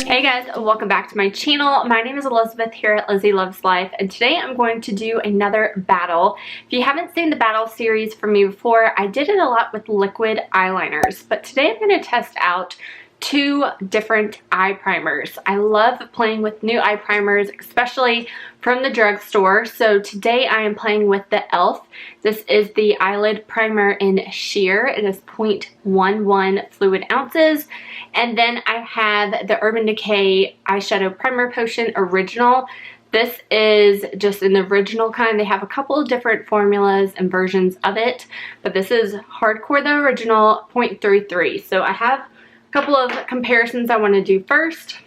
Hey guys, welcome back to my channel. My name is Elizabeth here at Lizzie Loves Life, and today I'm going to do another battle. If you haven't seen the battle series from me before, I did it a lot with liquid eyeliners, but today I'm going to test out two different eye primers. I love playing with new eye primers, especially from the drugstore. So today I am playing with the e.l.f. This is the Eyelid Primer in Sheer. It is 0.11 fluid ounces. And then I have the Urban Decay Eyeshadow Primer Potion Original. This is just an original kind. They have a couple of different formulas and versions of it, but this is hardcore the original 0.33. So I have a couple of comparisons I want to do first.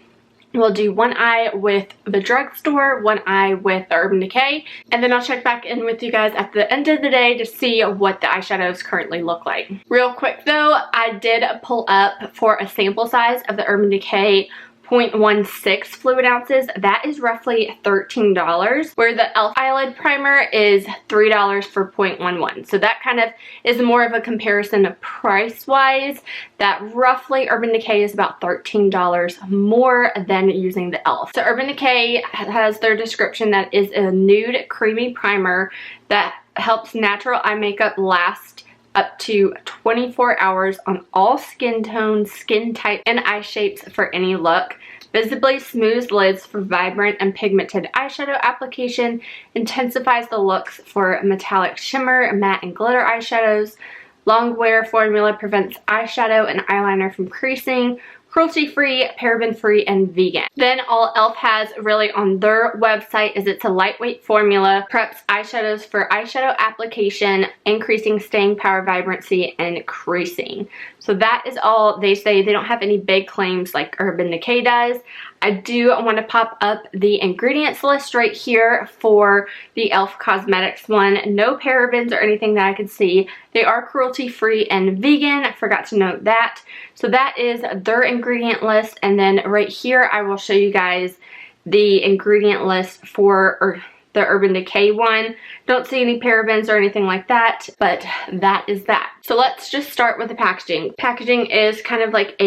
We'll do one eye with the drugstore, one eye with the Urban Decay, and then I'll check back in with you guys at the end of the day to see what the eyeshadows currently look like. Real quick though, I did pull up for a sample size of the Urban Decay 0.16 fluid ounces. That is roughly $13, where the e.l.f. Eyelid Primer is $3 for 0.11. So that kind of is more of a comparison price-wise, that roughly Urban Decay is about $13 more than using the e.l.f. So Urban Decay has their description that is a nude creamy primer that helps natural eye makeup last up to 24 hours on all skin tones, skin type, and eye shapes for any look. Visibly smooths lids for vibrant and pigmented eyeshadow application. Intensifies the looks for metallic shimmer, matte, and glitter eyeshadows. Long wear formula prevents eyeshadow and eyeliner from creasing. Cruelty-free, paraben-free, and vegan. Then all e.l.f. has really on their website is it's a lightweight formula, preps eyeshadows for eyeshadow application, increasing staying power, vibrancy, and creasing. So that is all they say. They don't have any big claims like Urban Decay does. I do want to pop up the ingredients list right here for the e.l.f. Cosmetics one. No parabens or anything that I could see. They are cruelty-free and vegan. I forgot to note that. So that is their ingredient list. And then right here, I will show you guys the ingredient list for the Urban Decay one. Don't see any parabens or anything like that, but that is that. So let's just start with the packaging. Packaging is kind of like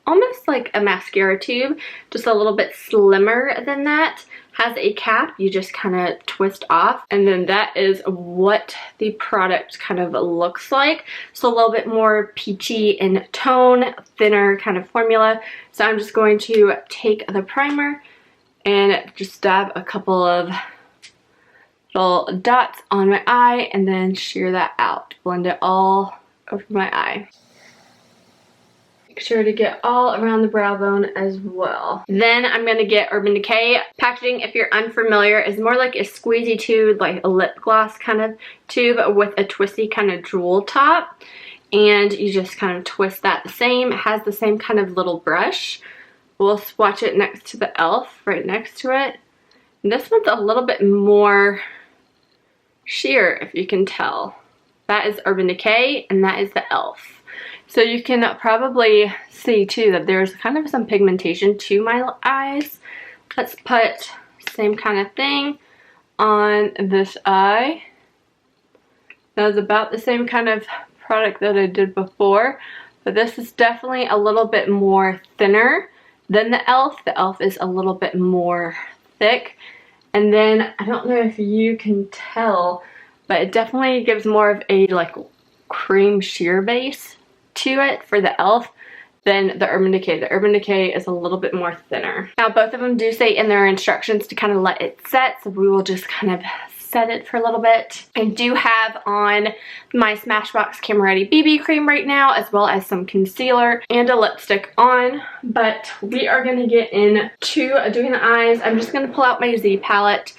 almost like a mascara tube, just a little bit slimmer than that. Has a cap you just kind of twist off, and then that is what the product kind of looks like. So a little bit more peachy in tone, thinner kind of formula. So I'm just going to take the primer and just dab a couple of little dots on my eye and then sheer that out. Blend it all over my eye. Make sure to get all around the brow bone as well. Then I'm going to get Urban Decay. Packaging, if you're unfamiliar, is more like a squeezy tube, like a lip gloss kind of tube with a twisty kind of jewel top. And you just kind of twist that the same. It has the same kind of little brush. We'll swatch it next to the e.l.f. right next to it. And this one's a little bit more sheer, if you can tell. That is Urban Decay, and that is the e.l.f. So you can probably see too that there's kind of some pigmentation to my eyes. Let's put same kind of thing on this eye. That was about the same kind of product that I did before, but this is definitely a little bit more thinner than the e.l.f. The e.l.f. is a little bit more thick. And then I don't know if you can tell, but it definitely gives more of a like cream sheer base to it for the e.l.f. than the Urban Decay. The Urban Decay is a little bit more thinner. Now both of them do say in their instructions to kind of let it set, so we will just kind of set it for a little bit. I do have on my Smashbox Camera Ready BB cream right now, as well as some concealer and a lipstick on, but we are going to get into doing the eyes. I'm just going to pull out my Z palette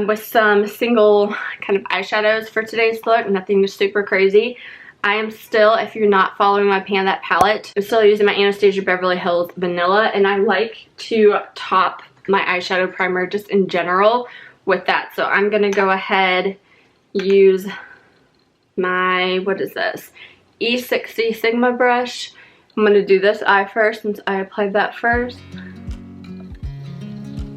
with some single kind of eyeshadows for today's look, nothing super crazy. I am still, if you're not following my Pan That palette, I'm still using my Anastasia Beverly Hills Vanilla, and I like to top my eyeshadow primer just in general with that. So I'm going to go ahead, use my, what is this, E60 Sigma brush. I'm going to do this eye first since I applied that first. I'm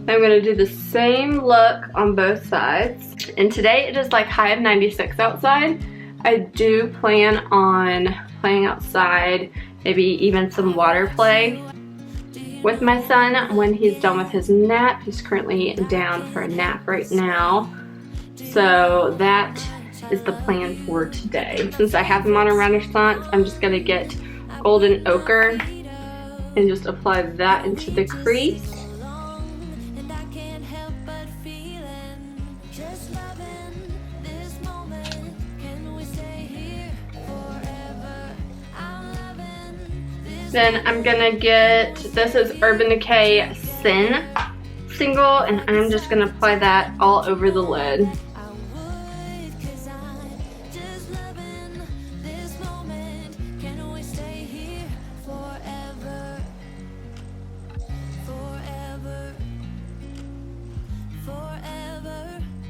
going to do the same look on both sides. And today it is like high of 96 outside. I do plan on playing outside, maybe even some water play. with my son when he's done with his nap. He's currently down for a nap right now. So that is the plan for today. Since I have him on a Renaissance, I'm just gonna get golden ochre and just apply that into the crease. Then I'm gonna get, this is Urban Decay Sin Single, and I'm just gonna apply that all over the lid.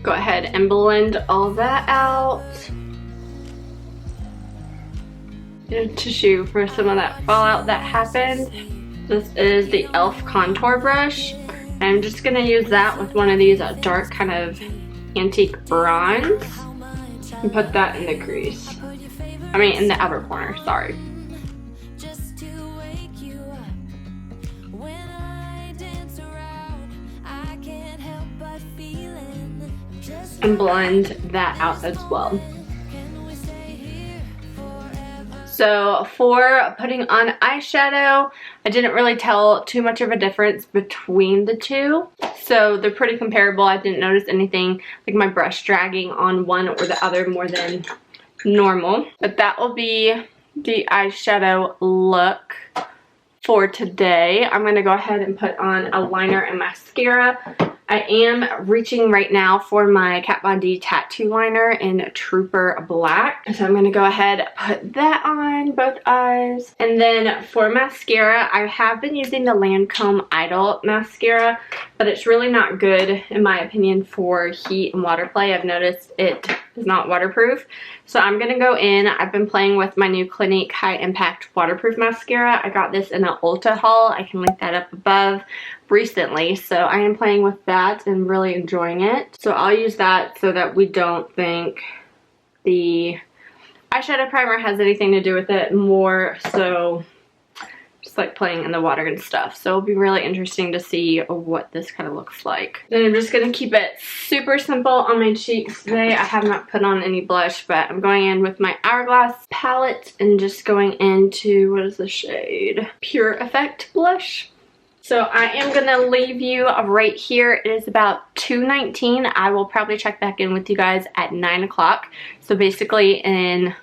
Go ahead and blend all that out. Get a tissue for some of that fallout that happened. This is the e.l.f. contour brush. I'm just gonna use that with one of these dark kind of antique bronze and put that in the crease. I mean in the outer corner, sorry. And blend that out as well. So for putting on eyeshadow, I didn't really tell too much of a difference between the two. So they're pretty comparable. I didn't notice anything like my brush dragging on one or the other more than normal. But that will be the eyeshadow look for today. I'm going to go ahead and put on a liner and mascara. I am reaching right now for my Kat Von D tattoo liner in Trooper Black. So I'm going to go ahead and put that on both eyes. And then for mascara, I have been using the Lancome Idol mascara, but it's really not good in my opinion for heat and water play. I've noticed it is not waterproof. So I'm going to go in. I've been playing with my new Clinique High Impact Waterproof Mascara. I got this in an Ulta haul. I can link that up above recently. So I am playing with that and really enjoying it. So I'll use that so that we don't think the eyeshadow primer has anything to do with it, more so just like playing in the water and stuff. So it'll be really interesting to see what this kind of looks like. Then I'm just going to keep it super simple on my cheeks today. I have not put on any blush, but I'm going in with my Hourglass palette and just going into, what is the shade? Pure Effect blush. So I am going to leave you right here. It is about 2:19. I will probably check back in with you guys at 9 o'clock. So basically in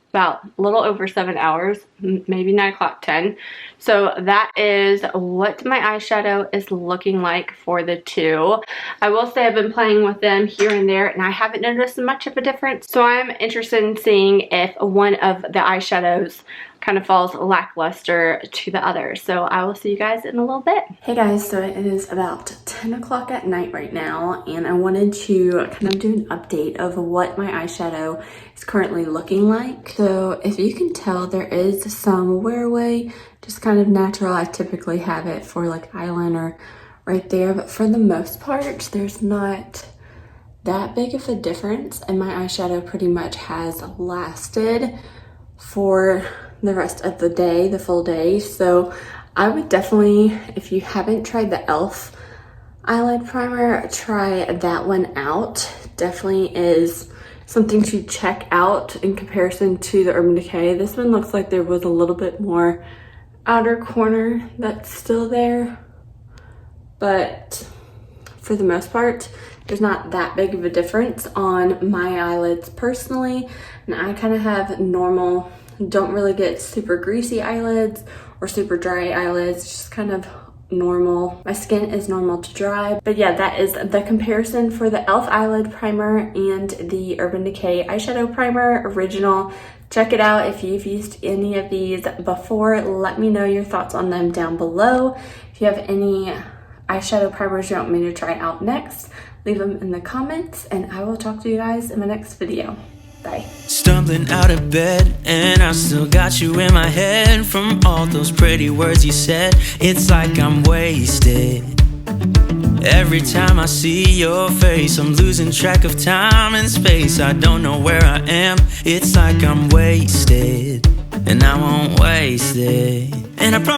about a little over 7 hours, maybe 9 o'clock, 10. So that is what my eyeshadow is looking like for the two. I will say I've been playing with them here and there and I haven't noticed much of a difference. So I'm interested in seeing if one of the eyeshadows kind of falls lackluster to the other. So I will see you guys in a little bit. Hey guys, so it is about 10 o'clock at night right now, and I wanted to kind of do an update of what my eyeshadow is currently looking like. So if you can tell, there is some wear away, just kind of natural. I typically have it for like eyeliner right there, but for the most part, there's not that big of a difference, and my eyeshadow pretty much has lasted for the rest of the day, the full day. So I would definitely, if you haven't tried the e.l.f. Eyelid Primer, try that one out. Definitely is something to check out in comparison to the Urban Decay. This one looks like there was a little bit more outer corner that's still there, but for the most part, there's not that big of a difference on my eyelids personally. And I kind of have normal, don't really get super greasy eyelids or super dry eyelids, just kind of normal. My skin is normal to dry. But yeah, that is the comparison for the e.l.f. Eyelid Primer and the Urban Decay Eyeshadow Primer Original. Check it out if you've used any of these before. Let me know your thoughts on them down below. If you have any eyeshadow primers you want me to try out next, leave them in the comments, and I will talk to you guys in my next video. Bye. Stumbling out of bed, and I still got you in my head. From all those pretty words you said, it's like I'm wasted. Every time I see your face, I'm losing track of time and space. I don't know where I am, it's like I'm wasted, and I won't waste it. And I promise